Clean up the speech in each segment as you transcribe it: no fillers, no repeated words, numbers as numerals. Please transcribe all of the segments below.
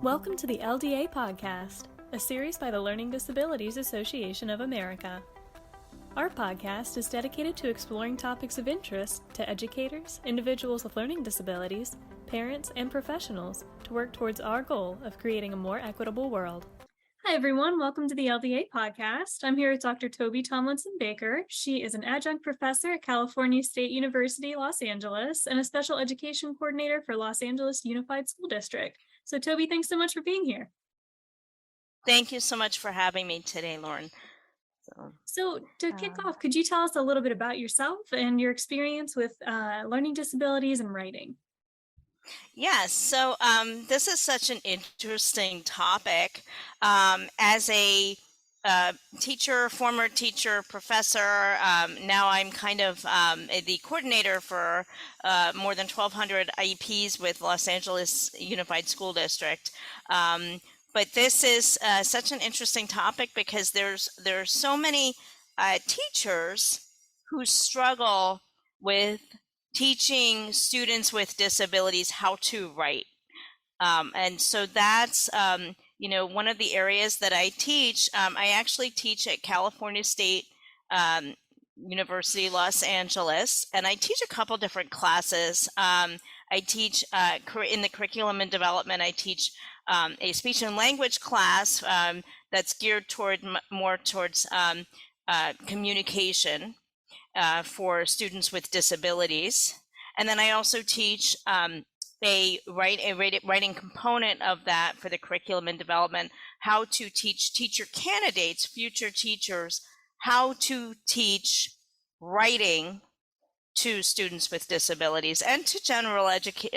Welcome to the LDA Podcast, a series by the Learning Disabilities Association of America. Our podcast is dedicated to exploring topics of interest to educators, individuals with learning disabilities, parents, and professionals to work towards our goal of creating a more equitable world. Hi, everyone. Welcome to the LDA Podcast. I'm here with Dr. Toby Tomlinson Baker. She is an adjunct professor at California State University, Los Angeles, and a special education coordinator for Los Angeles Unified School District. So Toby, thanks so much for being here. Thank you so much for having me today, Lauren. So to kick off, could you tell us a little bit about yourself and your experience with learning disabilities and writing? Yes, so this is such an interesting topic. As a teacher, former teacher, professor, now I'm kind of the coordinator for more than 1,200 IEPs with Los Angeles Unified School District. But this is such an interesting topic because there's so many teachers who struggle with teaching students with disabilities how to write. And so that's, one of the areas that I teach. I actually teach at California State University, Los Angeles, and I teach a couple different classes. I teach in the curriculum and development, I teach a speech and language class that's geared more towards communication for students with disabilities. And then I also teach a writing component of that for the curriculum and development, how to teach teacher candidates, future teachers, how to teach writing to students with disabilities and to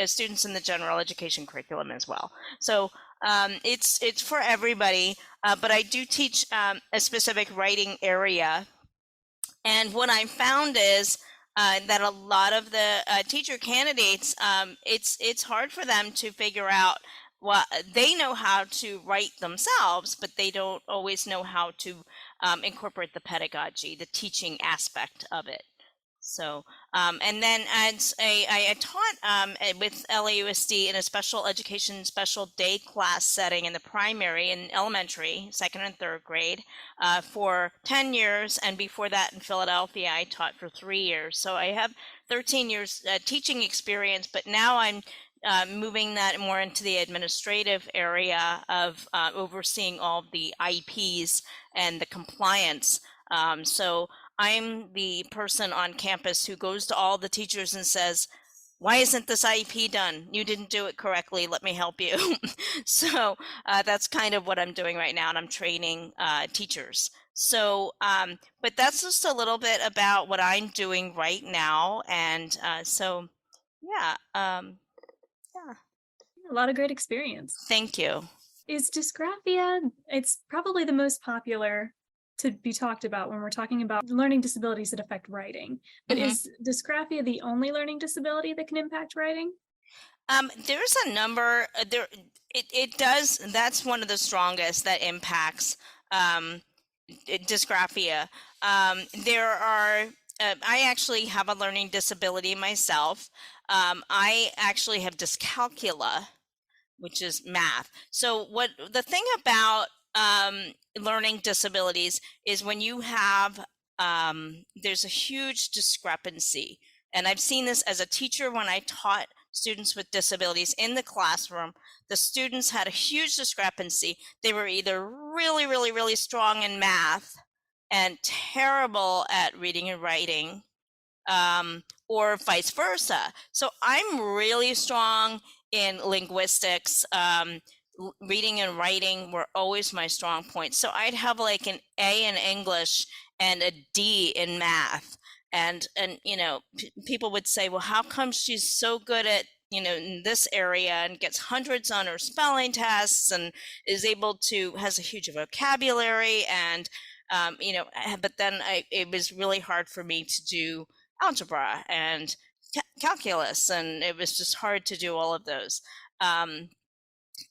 students in the general education curriculum as well. So it's for everybody, but I do teach a specific writing area. And what I found is that a lot of the teacher candidates, it's hard for them to figure out what they know how to write themselves, but they don't always know how to incorporate the pedagogy, the teaching aspect of it. So, and then I taught with LAUSD in a special education, special day class setting in the primary and elementary, second and third grade for 10 years. And before that in Philadelphia, I taught for 3 years. So I have 13 years teaching experience, but now I'm moving that more into the administrative area of overseeing all of the IEPs and the compliance. So I'm the person on campus who goes to all the teachers and says, why isn't this IEP done? You didn't do it correctly. Let me help you. So that's kind of what I'm doing right now, and I'm training teachers. So, but that's just a little bit about what I'm doing right now. And yeah. A lot of great experience. Thank you. Is dysgraphia, it's probably the most popular to be talked about when we're talking about learning disabilities that affect writing. But is dysgraphia the only learning disability that can impact writing? There's a number there. It does. That's one of the strongest that impacts dysgraphia. There are. I actually have a learning disability myself. I actually have dyscalculia, which is math. So what the thing about learning disabilities is when you have there's a huge discrepancy, and I've seen this as a teacher when I taught students with disabilities in the classroom. The students had a huge discrepancy. They were either really, really, really strong in math and terrible at reading and writing, or vice versa. So I'm really strong in linguistics. Reading and writing were always my strong points. So I'd have like an A in English and a D in math. And people would say, well, how come she's so good at, in this area and gets hundreds on her spelling tests and is able to, has a huge vocabulary and, but then it was really hard for me to do algebra and calculus, and it was just hard to do all of those.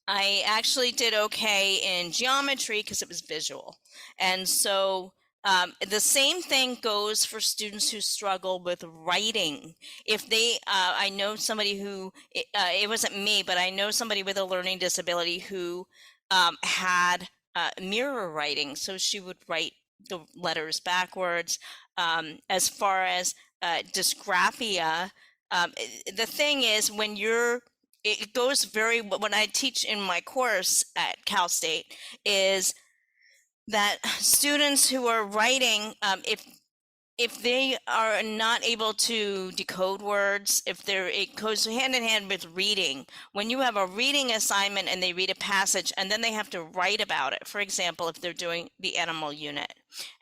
I actually did okay in geometry because it was visual. And so The same thing goes for students who struggle with writing. If they, I know somebody who, it wasn't me, but I know somebody with a learning disability who had mirror writing. So she would write the letters backwards. As far as dysgraphia, the thing is it goes when I teach in my course at Cal State is that students who are writing, if they are not able to decode words, it goes hand in hand with reading. When you have a reading assignment and they read a passage and then they have to write about it, for example, if they're doing the animal unit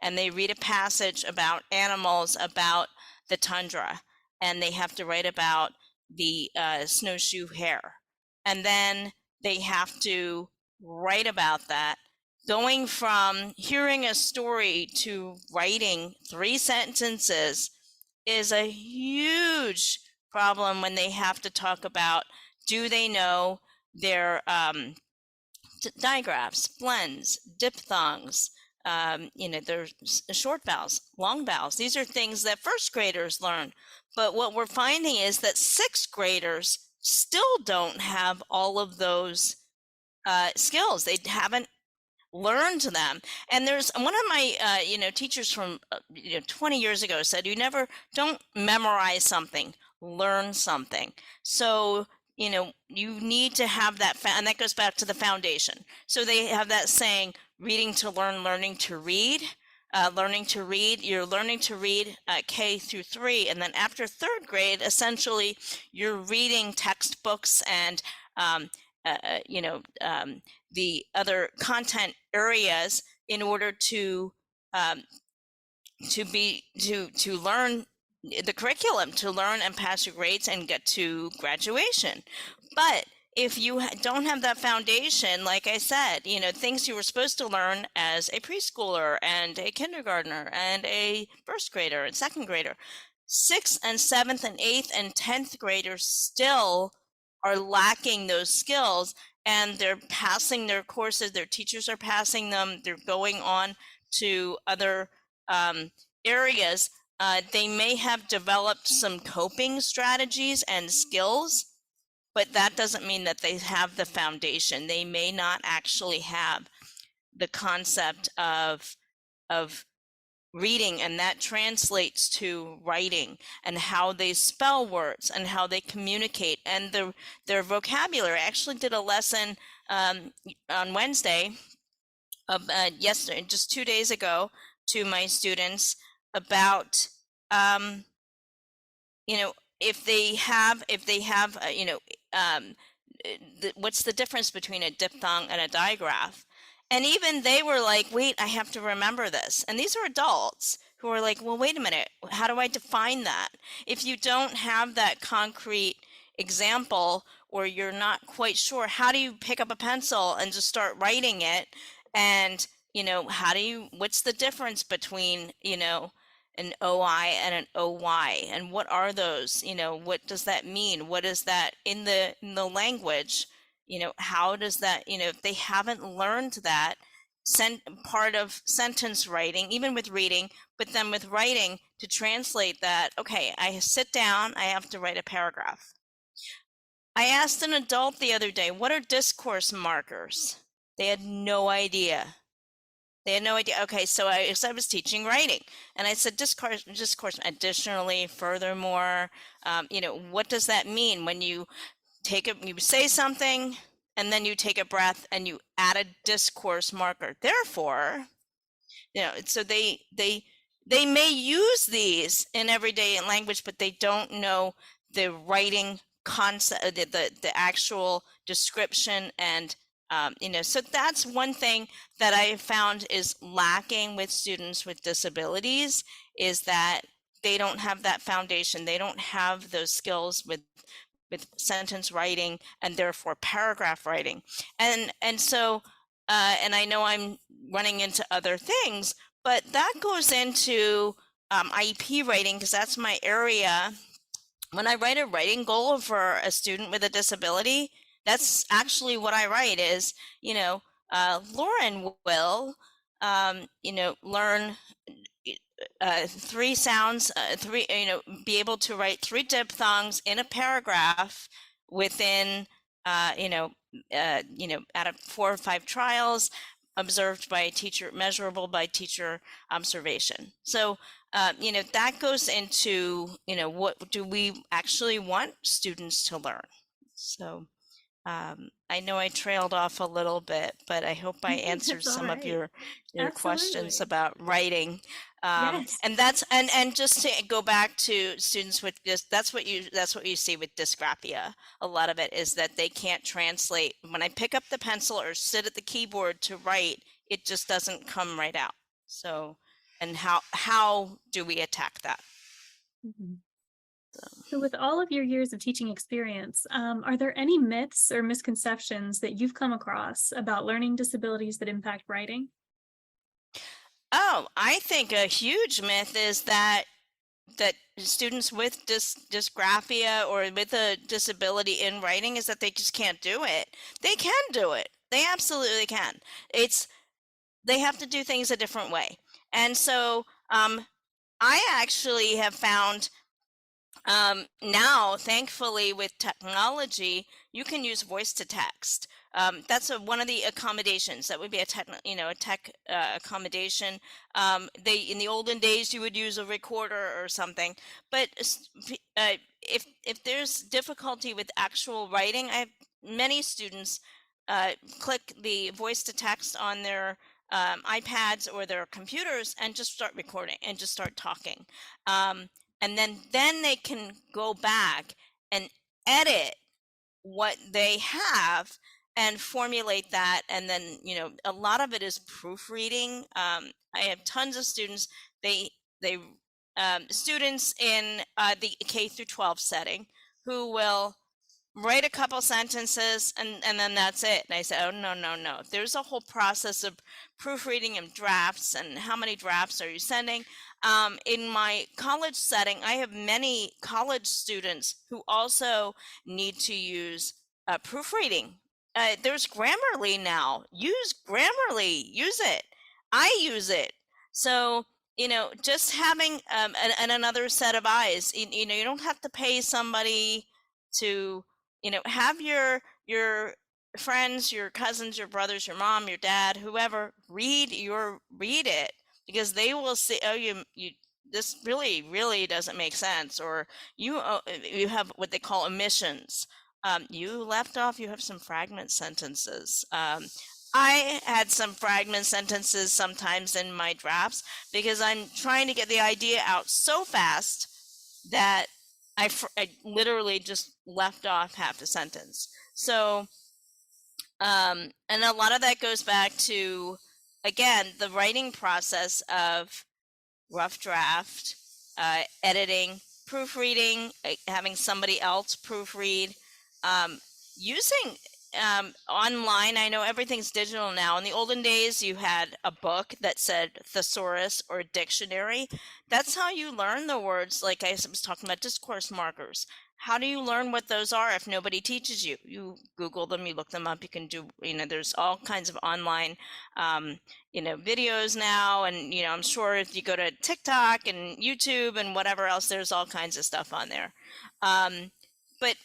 and they read a passage about animals, about the tundra, and they have to write about the snowshoe hare, and then they have to write about that. Going from hearing a story to writing 3 sentences is a huge problem when they have to talk about, do they know their digraphs, blends, diphthongs, their short vowels, long vowels. These are things that first graders learn. But what we're finding is that sixth graders still don't have all of those skills. They haven't learned them. And there's one of my teachers from 20 years ago said, don't memorize something, learn something. So you need to have that, and that goes back to the foundation. So they have that saying, reading to learn, learning to read. Learning to read, you're learning to read K through 3, and then after 3rd grade, essentially, you're reading textbooks and the other content areas in order to learn the curriculum, to learn and pass your grades and get to graduation. But if you don't have that foundation, like I said, things you were supposed to learn as a preschooler and a kindergartner and a first grader and second grader, 6th and 7th and 8th and 10th graders still are lacking those skills, and they're passing their courses, their teachers are passing them, they're going on to other areas. They may have developed some coping strategies and skills, but that doesn't mean that they have the foundation. They may not actually have the concept of reading, and that translates to writing and how they spell words and how they communicate and their vocabulary. I actually did a lesson on Wednesday yesterday, just 2 days ago, to my students about if they have what's the difference between a diphthong and a digraph. And even they were like, wait, I have to remember this. And these are adults who are like, well, wait a minute, how do I define that? If you don't have that concrete example, or you're not quite sure, how do you pick up a pencil and just start writing it? And, what's the difference between, an OI and an OY, and what are those? What does that mean? What is that in the language? How does that, if they haven't learned that part of sentence writing, even with reading, but then with writing, to translate that, okay, I sit down, I have to write a paragraph. I asked an adult the other day, what are discourse markers? They had no idea. They had no idea. Okay, so I was teaching writing, and I said discourse. Additionally, furthermore, what does that mean when you you say something, and then you take a breath and you add a discourse marker? Therefore, so they may use these in everyday language, but they don't know the writing concept, the actual description, and so that's one thing that I found is lacking with students with disabilities, is that they don't have that foundation. They don't have those skills with sentence writing and therefore paragraph writing. And so, and I know I'm running into other things, but that goes into IEP writing, because that's my area. When I write a writing goal for a student with a disability, that's actually what I write is, Lauren will learn three sounds, be able to write three diphthongs in a paragraph within, out of 4 or 5 trials observed by a teacher, measurable by teacher observation. So, that goes into, what do we actually want students to learn? So, I know I trailed off a little bit, but I hope I answered That's all some of right. your questions Absolutely. about writing. Yes. And that's and just to go back to students with this, that's what you see with dysgraphia. A lot of it is that they can't translate. When I pick up the pencil or sit at the keyboard to write, it just doesn't come right out. So, and how do we attack that? Mhm. So, with all of your years of teaching experience, are there any myths or misconceptions that you've come across about learning disabilities that impact writing? Oh, I think a huge myth is that students with dysgraphia or with a disability in writing is that they just can't do it. They can do it. They absolutely can. It's they have to do things a different way. And so I actually have found now, thankfully, with technology, you can use voice to text. That's one of the accommodations. That would be a tech accommodation. They in the olden days, you would use a recorder or something. But if there's difficulty with actual writing, I have many students click the voice to text on their iPads or their computers and just start recording and just start talking. Um, and then they can go back and edit what they have and formulate that, and then a lot of it is proofreading. I have tons of students, they students in the K through 12 setting who will write a couple sentences and then that's it. And I said, oh, no, no, no. There's a whole process of proofreading and drafts, and how many drafts are you sending? In my college setting, I have many college students who also need to use proofreading. There's Grammarly now. Use Grammarly. Use it. I use it. So, just having another set of eyes. You don't have to pay somebody to have your friends, your cousins, your brothers, your mom, your dad, whoever read it, because they will say, oh, you this really doesn't make sense, or you have what they call omissions. You left off, you have some fragment sentences. I had some fragment sentences sometimes in my drafts because I'm trying to get the idea out so fast that I literally just left off half a sentence. So, and a lot of that goes back to, again, the writing process of rough draft, editing, proofreading, having somebody else proofread, using online. I know everything's digital now. In the olden days, you had a book that said thesaurus or dictionary. That's how you learn the words. Like I was talking about discourse markers. How do you learn what those are if nobody teaches you? You Google them, you look them up. You can do, there's all kinds of online, videos now. And, I'm sure if you go to TikTok and YouTube and whatever else, there's all kinds of stuff on there. But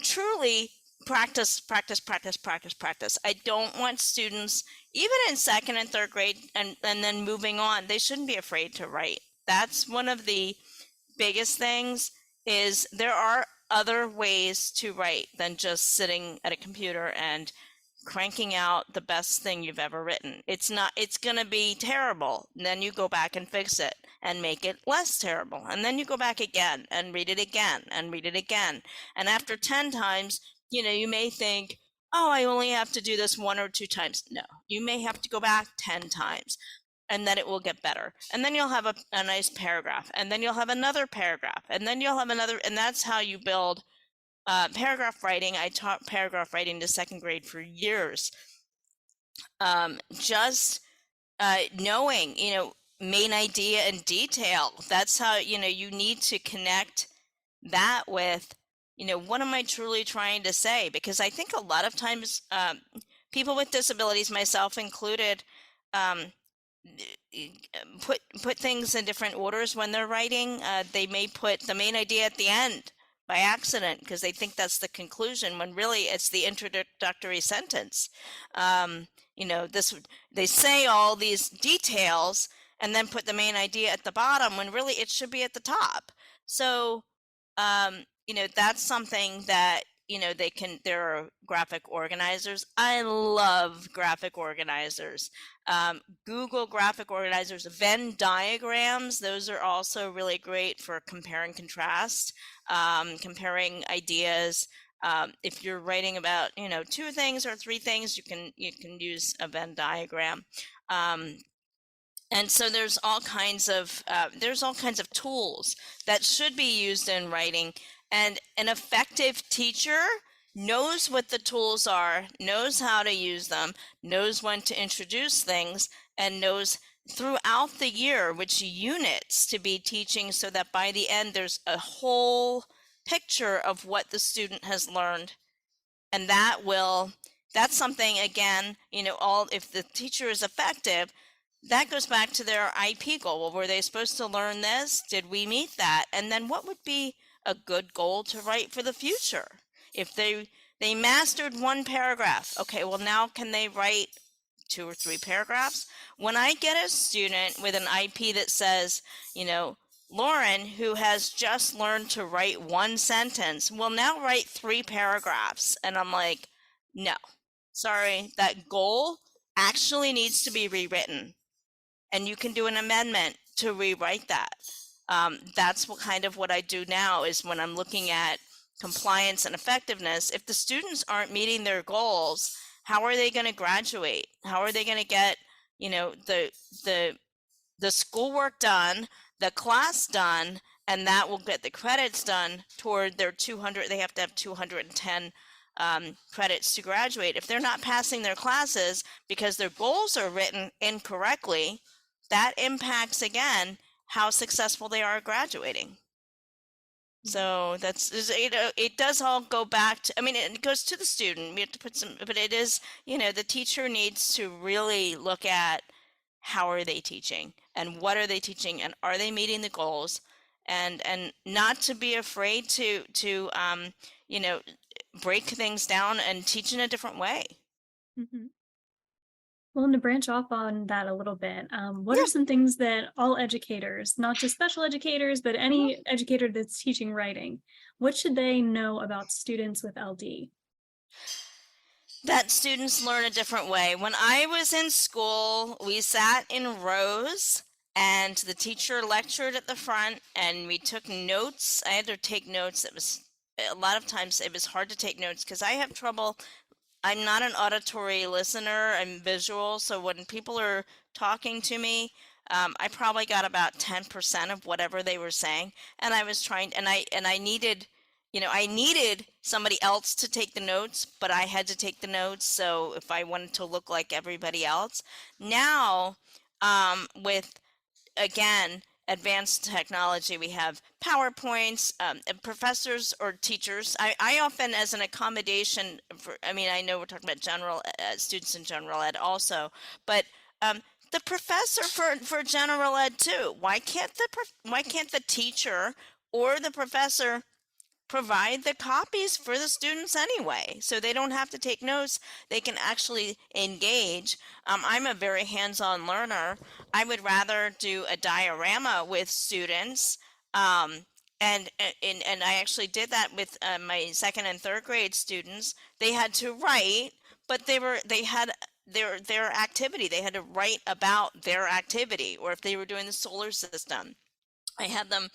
truly, practice, practice, practice, practice, practice. I don't want students, even in second and third grade, and then moving on, they shouldn't be afraid to write. That's one of the biggest things, is there are other ways to write than just sitting at a computer and cranking out the best thing you've ever written. It's going to be terrible. And then you go back and fix it and make it less terrible. And then you go back again and read it again and read it again. And after 10 times, you may think, oh, I only have to do this 1 or 2 times. No, you may have to go back 10 times, and then it will get better. And then you'll have a nice paragraph, and then you'll have another paragraph, and then you'll have another, and that's how you build paragraph writing. I taught paragraph writing to second grade for years. Just knowing, main idea and detail. That's how, you need to connect that with, what am I truly trying to say? Because I think a lot of times people with disabilities, myself included, um, put things in different orders when they're writing. They may put the main idea at the end by accident because they think that's the conclusion when really it's the introductory sentence. You know, they say all these details and then put the main idea at the bottom when really it should be at the top. So, you know, that's something that, you know, there are graphic organizers. I love graphic organizers. Google graphic organizers, Venn diagrams, those are also really great for compare and contrast, comparing ideas. If you're writing about, you know, two things or three things, you can use a Venn diagram. And so there's all kinds of tools that should be used in writing, and an effective teacher knows what the tools are, knows how to use them, knows when to introduce things, and knows throughout the year which units to be teaching so that by the end there's a whole picture of what the student has learned. And that's something, again, you know, if the teacher is effective, that goes back to their IP goal. Well, were they supposed to learn this? Did we meet that? And then what would be a good goal to write for the future? If they mastered one paragraph, okay, well, now can they write 2 or 3 paragraphs? When I get a student with an IP that says, you know, Lauren, who has just learned to write one sentence, will now write 3 paragraphs. And I'm like, no, sorry, that goal actually needs to be rewritten. And you can do an amendment to rewrite that. That's what I do now is when I'm looking at compliance and effectiveness. If the students aren't meeting their goals, how are they going to graduate? How are they going to get, you know, the schoolwork done, the class done, and that will get the credits done toward their 200. They have to have 210 credits to graduate. If they're not passing their classes because their goals are written incorrectly, that impacts, again, how successful they are at graduating. So that's, you know, it does all go back to, I mean, it goes to the student. We have to put some, but it is, you know, the teacher needs to really look at how are they teaching and what are they teaching and are they meeting the goals, and not to be afraid to you know, break things down and teach in a different way. Mm-hmm. Well, and to branch off on that a little bit, what Yeah. are some things that all educators, not just special educators, but any educator that's teaching writing, what should they know about students with LD? That students learn a different way. When I was in school, we sat in rows and the teacher lectured at the front and we took notes. I had to take notes. It was a lot of times it was hard to take notes because I have trouble. I'm not an auditory listener, I'm visual. So when people are talking to me, I probably got about 10% of whatever they were saying. And I was trying, and I needed, you know, I needed somebody else to take the notes, but I had to take the notes. So if I wanted to look like everybody else, now, with, again, advanced technology, we have PowerPoints, and professors or teachers. I often, as an accommodation for, I mean, I know we're talking about general students in general ed also, but the professor for general ed too. Why can't the teacher or the professor provide the copies for the students anyway, so they don't have to take notes, they can actually engage. I'm a very hands-on learner. I would rather do a diorama with students, and I actually did that with my second and third grade students. They had to write, but they had their activity, they had to write about their activity, or if they were doing the solar system, I had them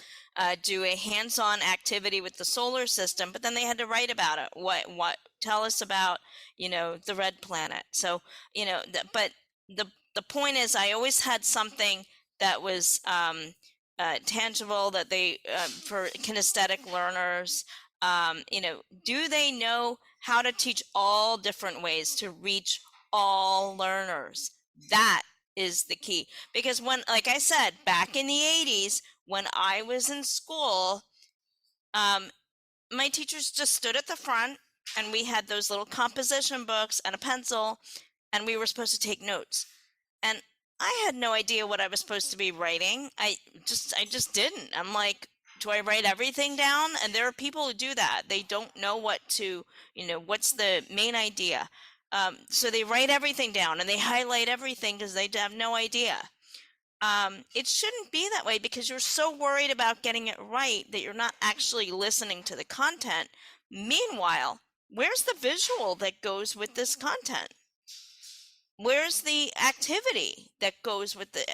do a hands-on activity with the solar system, but then they had to write about it. Tell us about, you know, the red planet. So, you know, but the point is, I always had something that was tangible that they for kinesthetic learners. You know, do they know how to teach all different ways to reach all learners? That is the key, because when, like I said, back in the 80s, when I was in school, my teachers just stood at the front and we had those little composition books and a pencil and we were supposed to take notes. and I had no idea what I was supposed to be writing. I just didn't. I'm like, do I write everything down? And there are people who do that. They don't know what to, what's the main idea. So they write everything down and they highlight everything because they have no idea. It shouldn't be that way because you're so worried about getting it right that you're not actually listening to the content. Meanwhile, where's the visual that goes with this content? Where's the activity that goes with the,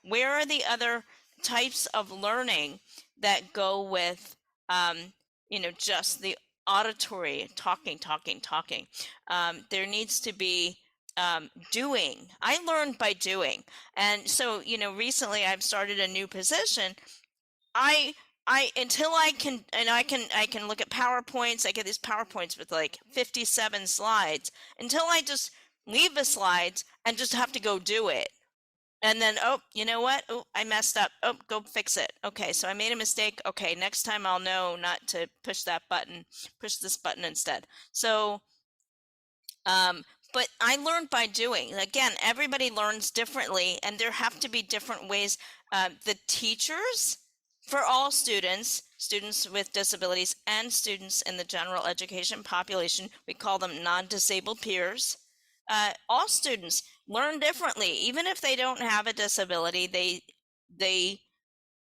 where are the other types of learning that go with, just the auditory talking. There needs to be doing. I learned by doing. And so, recently I've started a new position. I until I can, and I can look at PowerPoints. I get these PowerPoints with like 57 slides until I just leave the slides and just have to go do it. And then, oh, you know what? Oh, I messed up. Oh, go fix it. Okay, so I made a mistake. Okay, next time I'll know not to push that button, push this button instead. So, but I learned by doing. Again, everybody learns differently, and there have to be different ways. The teachers, for all students, students with disabilities and students in the general education population, we call them non-disabled peers. All students learn differently. Even if they don't have a disability, they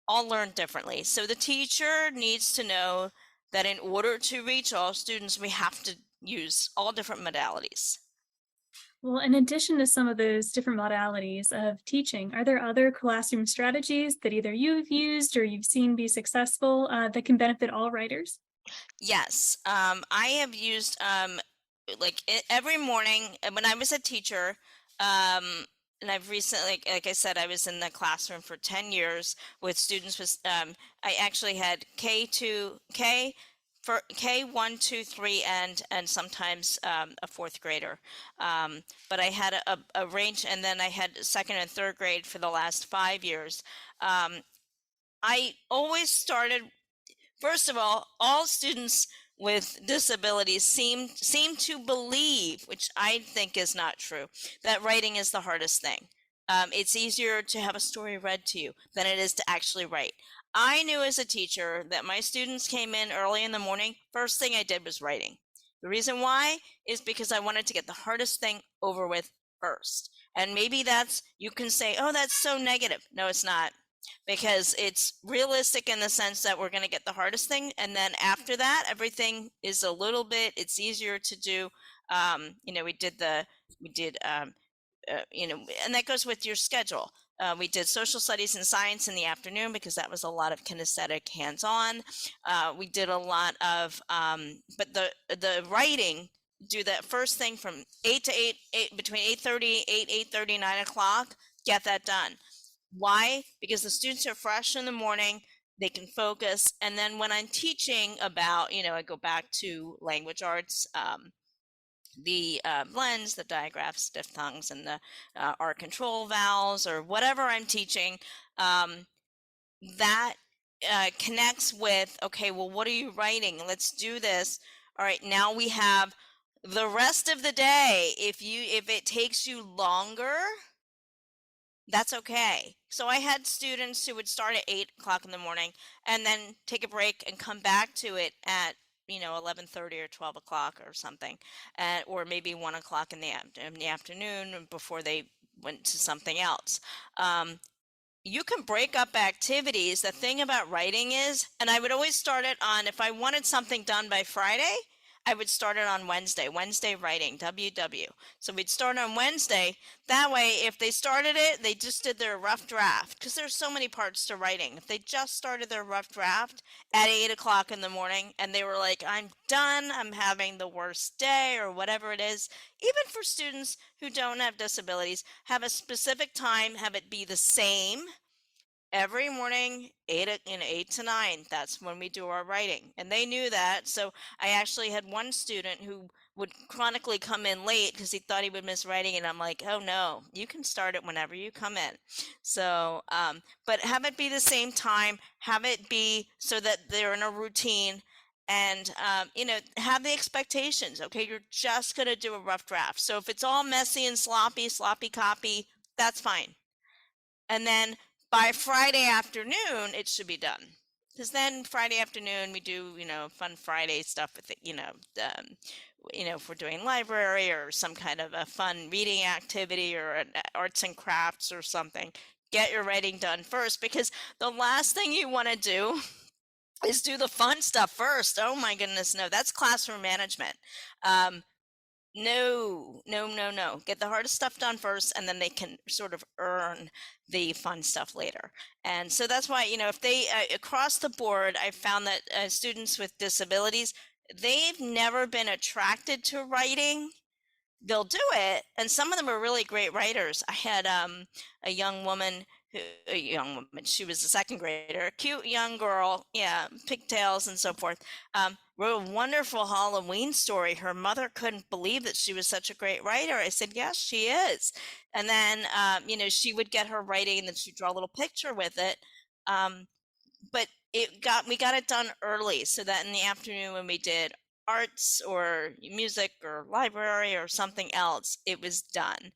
all learn differently. So the teacher needs to know that in order to reach all students, we have to use all different modalities. Well, in addition to some of those different modalities of teaching, are there other classroom strategies that either you've used or you've seen be successful that can benefit all writers? Yes, I have used like every morning when I was a teacher, and I've recently, like I said, I was in the classroom for 10 years with students with, I actually had K for K1, 2, 3, and sometimes a fourth grader. But I had a range, and then I had second and third grade for the last 5 years. I always started. First of all students with disabilities seem to believe, which I think is not true, that writing is the hardest thing. It's easier to have a story read to you than it is to actually write. I knew as a teacher that my students came in early in the morning. First thing I did was writing. The reason why is because I wanted to get the hardest thing over with first. And maybe you can say, oh, that's so negative. No, it's not, because it's realistic in the sense that we're going to get the hardest thing, and then after that everything is a little bit, it's easier to do. We did and that goes with your schedule. We did social studies and science in the afternoon because that was a lot of kinesthetic hands-on. We did a lot of but the writing, do that first thing from 8 to 8 between 8:30, 8:30, 9 o'clock, get that done. Why? Because the students are fresh in the morning, they can focus. And then when I'm teaching about, I go back to language arts, the blends, the digraphs, diphthongs, and the R control vowels, or whatever I'm teaching, that connects with, okay, well, what are you writing? Let's do this. All right, now we have the rest of the day. If it takes you longer, that's okay. So I had students who would start at 8 o'clock in the morning and then take a break and come back to it at 11:30 or 12 o'clock or something, or maybe 1 o'clock in the afternoon before they went to something else. You can break up activities. The thing about writing is, and I would always start it on, if I wanted something done by Friday, I would start it on Wednesday writing, WW. So we'd start on Wednesday. That way, if they started it, they just did their rough draft, because there's so many parts to writing. If they just started their rough draft at 8 o'clock in the morning and they were like, I'm done, I'm having the worst day, or whatever it is, even for students who don't have disabilities, have a specific time, have it be the same every morning, 8 to 9. That's when we do our writing, and they knew that. So I actually had one student who would chronically come in late because he thought he would miss writing, and I'm like, oh no, you can start it whenever you come in. So but have it be the same time, have it be so that they're in a routine, and have the expectations. Okay, you're just going to do a rough draft. So if it's all messy and sloppy copy, that's fine. And then by Friday afternoon, it should be done. Because then Friday afternoon we do, fun Friday stuff with it, if we're doing library or some kind of a fun reading activity or an arts and crafts or something. Get your writing done first, because the last thing you want to do is do the fun stuff first. Oh my goodness, no, that's classroom management. No, no, no, no. Get the hardest stuff done first, and then they can sort of earn the fun stuff later. And so that's why, if they, across the board, I found that students with disabilities, they've never been attracted to writing. They'll do it, and some of them are really great writers. I had a young woman she was a second grader, a cute young girl, yeah, pigtails and so forth, wrote a wonderful Halloween story. Her mother couldn't believe that she was such a great writer. I said, yes, she is. And then she would get her writing, and then she'd draw a little picture with it. But we got it done early, so that in the afternoon when we did arts or music or library or something else, it was done.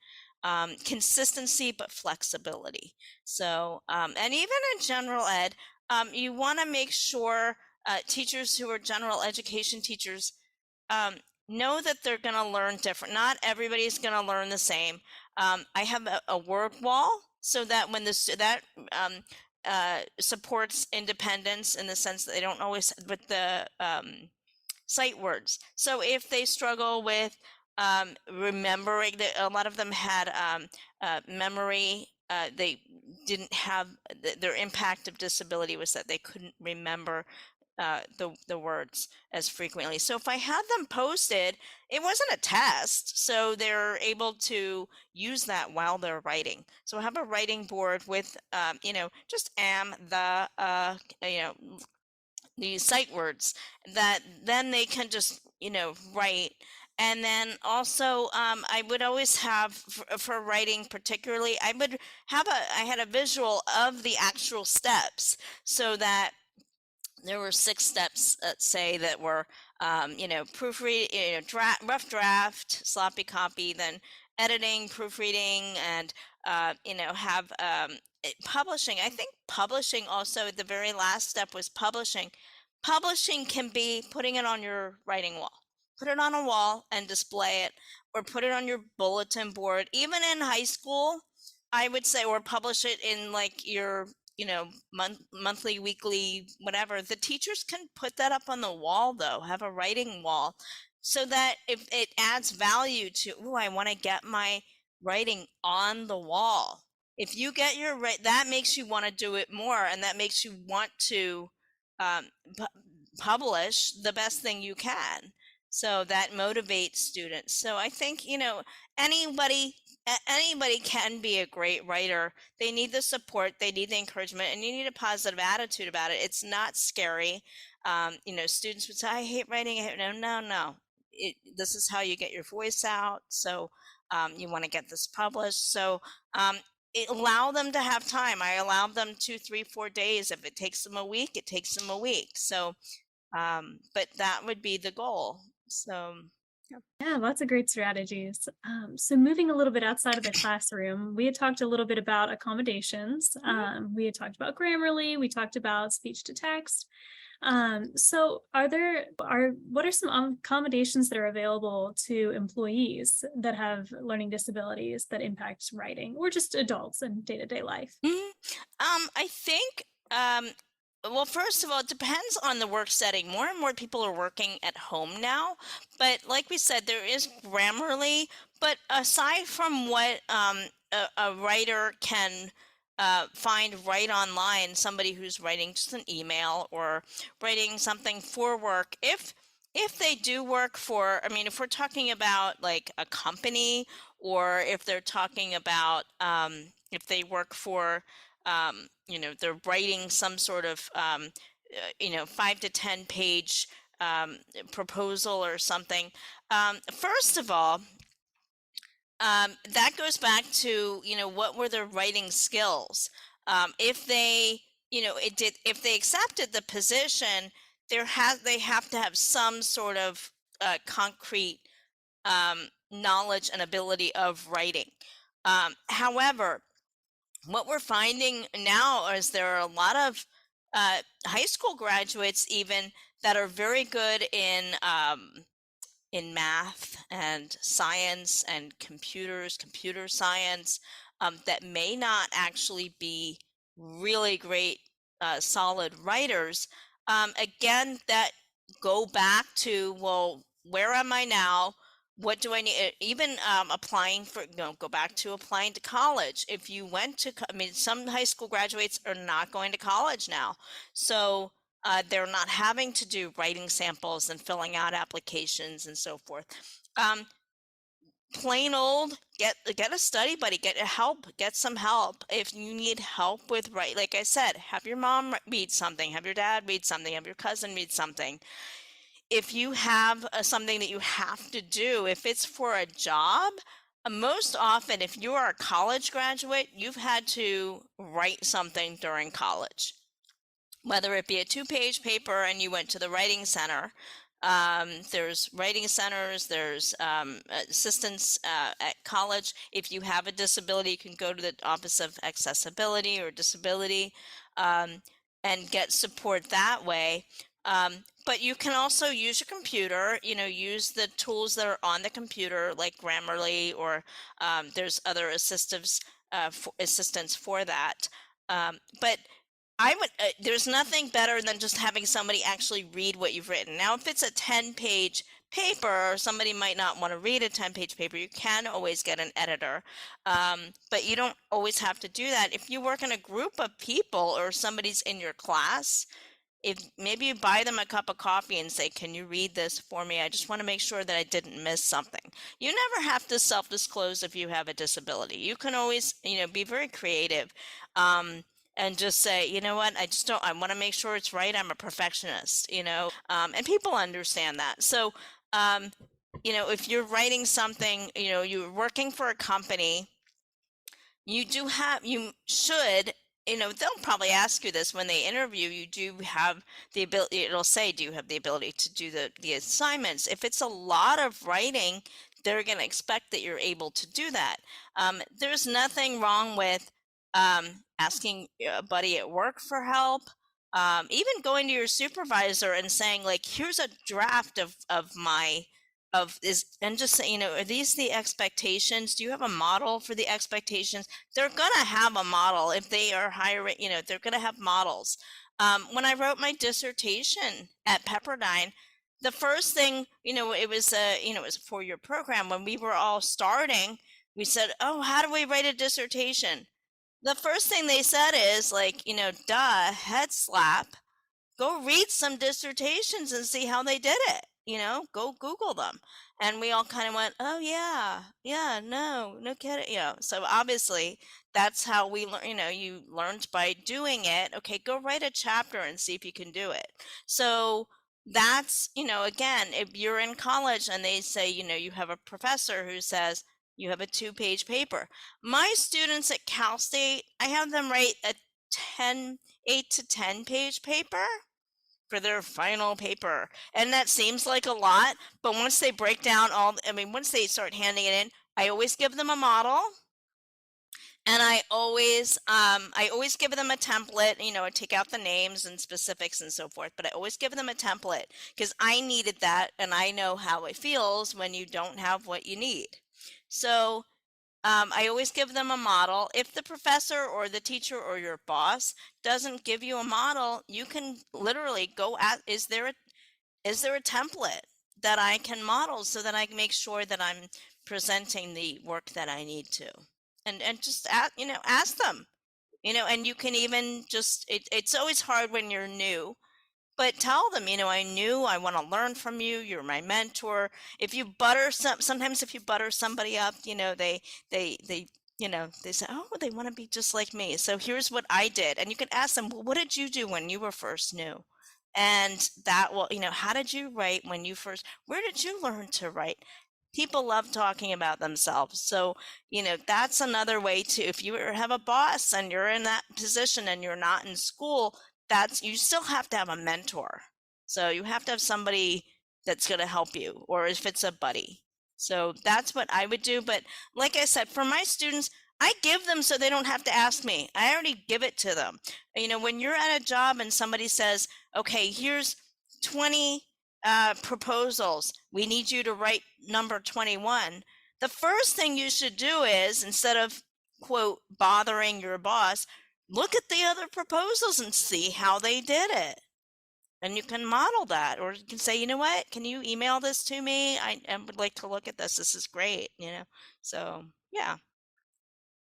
Consistency but flexibility. So and even in general ed, you want to make sure teachers who are general education teachers know that they're going to learn different. Not everybody's going to learn the same. I have a word wall, so that when supports independence, in the sense that they don't always with the sight words. So if they struggle with remembering, that a lot of them had memory, they didn't have their impact of disability was that they couldn't remember the words as frequently. So if I had them posted, it wasn't a test, so they're able to use that while they're writing. So I have a writing board with just these sight words that then they can just write. And then also I would always have for writing particularly, I had a visual of the actual steps, so that there were 6 steps, let's say, that were proofread, rough draft, sloppy copy, then editing, proofreading, and have publishing. I think publishing also, the very last step was publishing. Publishing can be putting it on your writing wall. Put it on a wall and display it, or put it on your bulletin board. Even in high school, I would say, or publish it in like your monthly, weekly, whatever. The teachers can put that up on the wall, though, have a writing wall, so that if it adds value to, I want to get my writing on the wall. If you get your that makes you want to do it more, and that makes you want to publish the best thing you can. So that motivates students. So I think, anybody can be a great writer. They need the support, they need the encouragement, and you need a positive attitude about it. It's not scary. Students would say, I hate writing. No. This is how you get your voice out. So you want to get this published. So allow them to have time. I allow them 2, 3, 4 days. If it takes them a week, it takes them a week. So, but that would be the goal. So, yeah, lots of great strategies. So moving a little bit outside of the classroom, we had talked a little bit about accommodations. We had talked about Grammarly. We talked about speech to text. So what are some accommodations that are available to employees that have learning disabilities that impact writing, or just adults in day-to-day life? I think, well, first of all, it depends on the work setting. More and more people are working at home now, but like we said, there is Grammarly. But aside from what a writer can find right online, somebody who's writing just an email or writing something for work, if they do work for, if we're talking about like a company, or if they're talking about if they work for they're writing some sort of 5 to 10 page proposal or something. First of all, that goes back to what were their writing skills. If they if they accepted the position, they have to have some sort of concrete knowledge and ability of writing. However, what we're finding now is there are a lot of high school graduates even that are very good in math and science and computer science, that may not actually be really great, solid writers. Again, that go back to, well, where am I now? What do I need? Even applying for, go back to applying to college. If you went to, I mean, some high school graduates are not going to college now. So they're not having to do writing samples and filling out applications and so forth. Um, Plain old, get a study buddy, get some help. If you need help with write, like I said, have your mom read something, have your dad read something, have your cousin read something. If you have something that you have to do, if it's for a job, most often, if you are a college graduate, you've had to write something during college, whether it be a 2-page paper and you went to the writing center. There's writing centers, there's assistants at college. If you have a disability, you can go to the Office of Accessibility or Disability, and get support that way. But you can also use your computer, use the tools that are on the computer, like Grammarly, or there's other assistants for that. But there's nothing better than just having somebody actually read what you've written. Now, if it's a 10-page paper, somebody might not want to read a 10-page paper. You can always get an editor, but you don't always have to do that. If you work in a group of people or somebody's in your class, if maybe you buy them a cup of coffee and say, can you read this for me? I just want to make sure that I didn't miss something. You never have to self-disclose if you have a disability. You can always, be very creative. And just say, you know what, I want to make sure it's right. I'm a perfectionist, and people understand that. So, if you're writing something, you're working for a company, you should, they'll probably ask you this when they interview you, do have the ability, it'll say, do you have the ability to do the assignments? If it's a lot of writing, they're going to expect that you're able to do that. There's nothing wrong with asking a buddy at work for help, even going to your supervisor and saying, like, here's a draft of my of this, and just say, are these the expectations? Do you have a model for the expectations? They're gonna have a model if they are hiring, they're gonna have models. When I wrote my dissertation at Pepperdine, the first thing, it was it was a 4-year program. When we were all starting, we said, oh, how do we write a dissertation? The first thing they said is, like, duh, head slap, go read some dissertations and see how they did it. Go Google them. And we all kind of went, oh yeah, no kidding. So obviously that's how we learn. You learned by doing it. Okay, go write a chapter and see if you can do it. So that's, again, if you're in college and they say, you have a professor who says you have a 2-page paper. My students at Cal State, I have them write a 8 to 10-page paper for their final paper. And that seems like a lot, but once they break down once they start handing it in, I always give them a model. And I always give them a template, I take out the names and specifics and so forth, but I always give them a template because I needed that and I know how it feels when you don't have what you need. So I always give them a model. If the professor or the teacher or your boss doesn't give you a model, you can literally go at, is there a template that I can model so that I can make sure that I'm presenting the work that I need to? And just ask them, and you can even just, it's always hard when you're new, but tell them, I want to learn from you. You're my mentor. If you sometimes if you butter somebody up, they say, oh, they want to be just like me. So here's what I did. And you can ask them, well, what did you do when you were first new? And that will, how did you write when you first, where did you learn to write? People love talking about themselves. So, that's another way to, if you have a boss and you're in that position and you're not in school, you still have to have a mentor. So you have to have somebody that's going to help you, or if it's a buddy. So that's what I would do. But like I said, for my students, I give them so they don't have to ask me. I already give it to them. When you're at a job and somebody says, okay, here's 20 proposals. We need you to write number 21. The first thing you should do is, instead of, quote, bothering your boss, look at the other proposals and see how they did it. And you can model that, or you can say, you know what, can you email this to me? I would like to look at this. This is great, So yeah.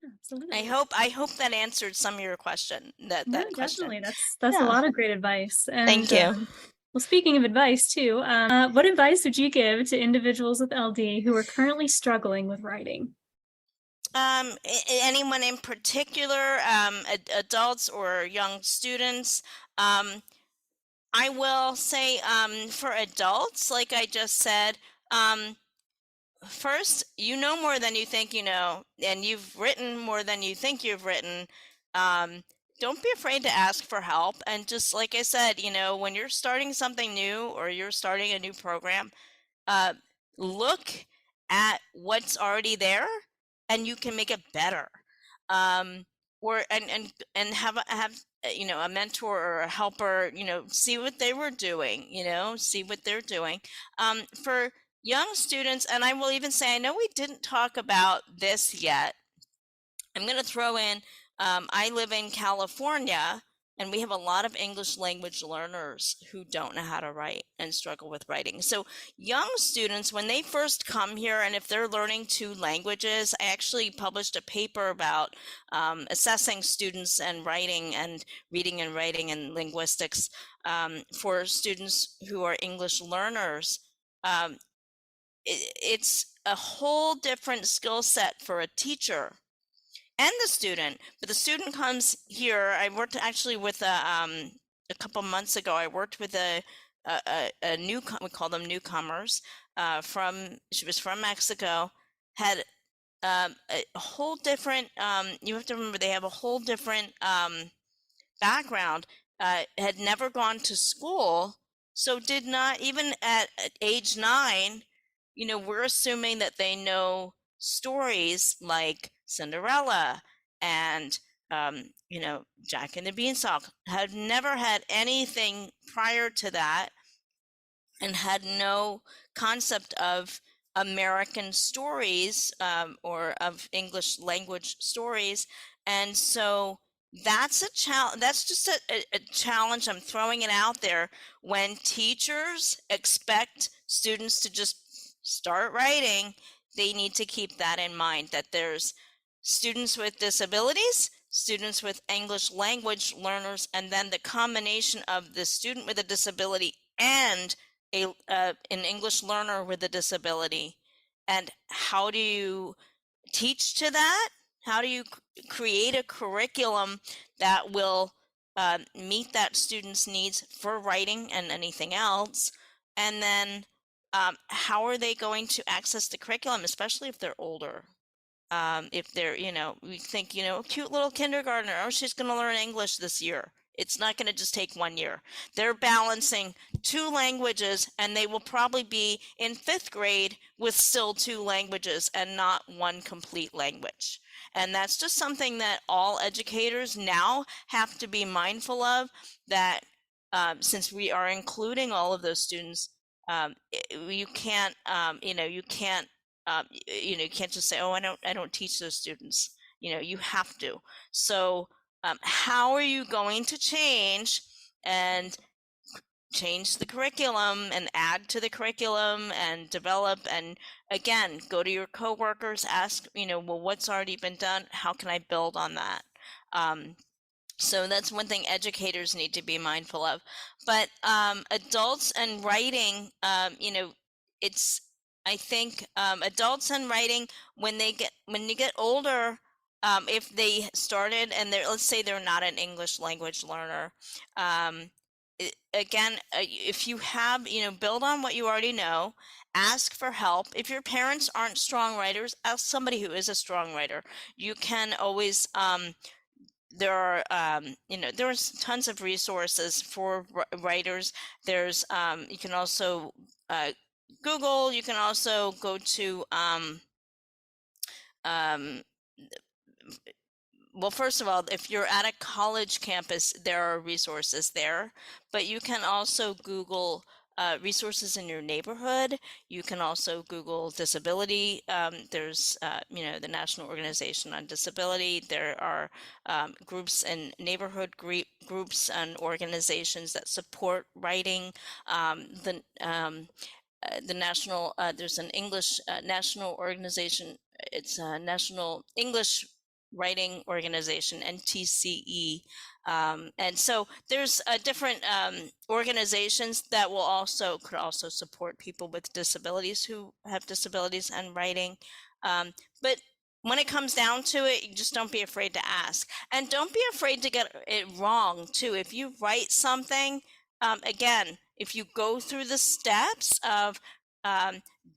Absolutely. I hope that answered some of your question. That No, question. definitely. That's a Yeah. lot of great advice. And Thank you. well, speaking of advice too, what advice would you give to individuals with LD who are currently struggling with writing? Anyone in particular, adults or young students? I will say, for adults, like I just said, first, you know more than you think you know, and you've written more than you think you've written. Don't be afraid to ask for help. And just like I said, when you're starting something new or you're starting a new program, look at what's already there, and you can make it better. Or and have a mentor or a helper. See what they were doing. See what they're doing. For young students, and I will even say, I know we didn't talk about this yet. I'm going to throw in, I live in California, and we have a lot of English language learners who don't know how to write and struggle with writing. So young students, when they first come here, and if they're learning 2 languages, I actually published a paper about assessing students and writing and reading and writing and linguistics for students who are English learners. It's a whole different skill set for a teacher and the student. But the student comes here. I worked actually with a couple months ago. I worked with a new, we call them newcomers, she was from Mexico, had a whole different, you have to remember, they have a whole different background, had never gone to school, so did not, even at age 9, we're assuming that they know stories like Cinderella and Jack and the Beanstalk. Had never had anything prior to that, and had no concept of American stories, or of English language stories. And so that's a challenge. That's just a challenge. I'm throwing it out there. When teachers expect students to just start writing, they need to keep that in mind, that there's students with disabilities, students with English language learners, and then the combination of the student with a disability and an English learner with a disability. And how do you teach to that? How do you create a curriculum that will meet that student's needs for writing and anything else? And then how are they going to access the curriculum, especially if they're older? If they're, we think, a cute little kindergartner, oh, she's going to learn English this year. It's not going to just take 1 year. They're balancing 2 languages, and they will probably be in 5th grade with still 2 languages and not 1 complete language. And that's just something that all educators now have to be mindful of, that since we are including all of those students, you can't, you can't, you can't just say, oh, I don't teach those students. You have to. So how are you going to change the curriculum and add to the curriculum and develop, and again, go to your coworkers, ask, well, what's already been done? How can I build on that? So that's one thing educators need to be mindful of. But adults and writing, it's, I think, adults and writing, when you get older, if they started and let's say they're not an English language learner, again, if you have, build on what you already know, ask for help. If your parents aren't strong writers, ask somebody who is a strong writer. You can always, there are, there's tons of resources for writers. There's, you can also Google. You can also go to well, first of all, if you're at a college campus, there are resources there, but you can also Google resources in your neighborhood. You can also Google disability. There's, the National Organization on Disability. There are groups and neighborhood groups and organizations that support writing. The national, there's an English national organization. It's a National English Writing Organization, NTCE. And so there's different organizations that could also support people with disabilities who have disabilities and writing. But when it comes down to it, you just don't be afraid to ask, and don't be afraid to get it wrong too. If you write something, again, if you go through the steps of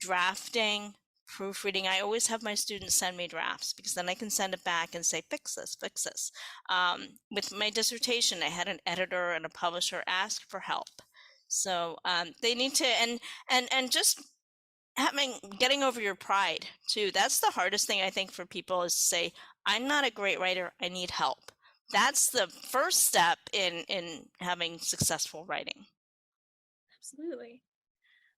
drafting, proofreading, I always have my students send me drafts, because then I can send it back and say, fix this, fix this. With my dissertation, I had an editor and a publisher ask for help. So they need to, and just getting over your pride too. That's the hardest thing, I think, for people, is to say, I'm not a great writer, I need help. That's the first step in having successful writing. Absolutely.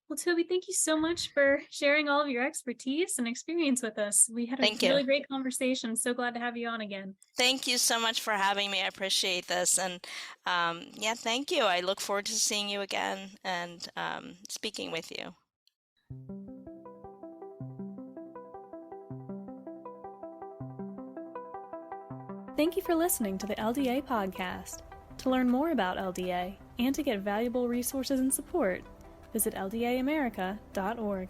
Well, Toby, thank you so much for sharing all of your expertise and experience with us. We had a really great conversation. So glad to have you on again. Thank you so much for having me. I appreciate this. And thank you. I look forward to seeing you again and speaking with you. Thank you for listening to the LDA podcast. To learn more about LDA and to get valuable resources and support, visit ldaamerica.org.